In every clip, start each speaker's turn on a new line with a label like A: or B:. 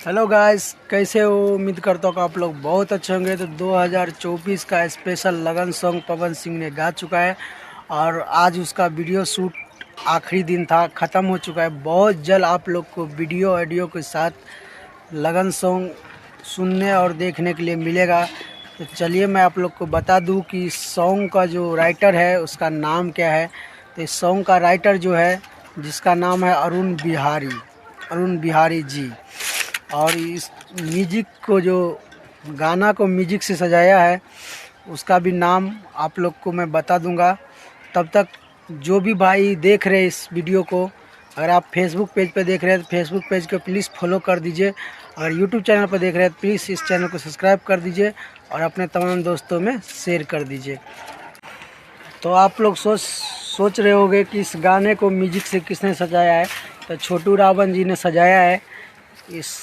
A: Hello guys, कैसे हो? उम्मीद करता हूँ कि आप लोग बहुत अच्छे होंगे। तो 2024 का स्पेशल लगन सॉन्ग पवन सिंह ने गा चुका है और आज उसका वीडियो शूट आखिरी दिन था, ख़त्म हो चुका है। बहुत जल्द आप लोग को वीडियो ऑडियो के साथ लगन सॉन्ग सुनने और देखने के लिए मिलेगा। तो चलिए मैं आप लोग को बता दूं कि इस सॉन्ग का जो राइटर है उसका नाम क्या है। तो इस सॉन्ग का राइटर जो है, जिसका नाम है अरुण बिहारी जी। और इस म्यूजिक को, जो गाना को म्यूजिक से सजाया है, उसका भी नाम आप लोग को मैं बता दूंगा। तब तक जो भी भाई देख रहे हैं इस वीडियो को, अगर आप फेसबुक पेज पे देख रहे हैं तो फेसबुक पेज को प्लीज़ फॉलो कर दीजिए। अगर यूट्यूब चैनल पर देख रहे हैं तो प्लीज़ इस चैनल को सब्सक्राइब कर दीजिए और अपने तमाम दोस्तों में शेयर कर दीजिए। तो आप लोग सोच रहे होंगे कि इस गाने को म्यूजिक से किसने सजाया है। तो छोटू रावण जी ने सजाया है। इस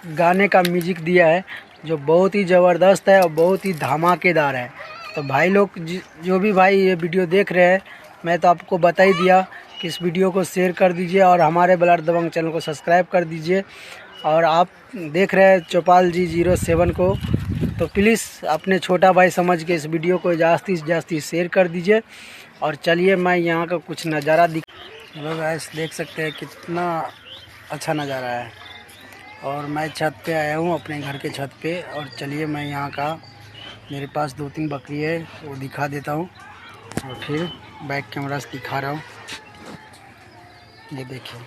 A: गाने का म्यूजिक दिया है जो बहुत ही ज़बरदस्त है और बहुत ही धमाकेदार है। तो भाई लोग, जो भी भाई ये वीडियो देख रहे हैं, मैं तो आपको बता ही दिया कि इस वीडियो को शेयर कर दीजिए और हमारे ब्लड दबंग चैनल को सब्सक्राइब कर दीजिए। और आप देख रहे हैं चौपाल जी 07 को, तो प्लीज़ अपने छोटा भाई समझ के इस वीडियो को जास्ती से जास्ती शेयर कर दीजिए। और चलिए मैं यहाँ का कुछ नज़ारा हेलो गाइस, देख सकते हैं कितना अच्छा नज़ारा है। और मैं छत पे आया हूँ, अपने घर के छत पे। और चलिए मैं यहाँ का, मेरे पास 2-3 बकरी है वो दिखा देता हूँ और फिर बैक कैमरा से दिखा रहा हूँ। ये देखिए,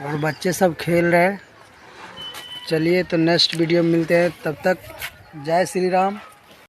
A: और बच्चे सब खेल रहे हैं। चलिए तो नेक्स्ट वीडियो मिलते हैं, तब तक जय श्री राम।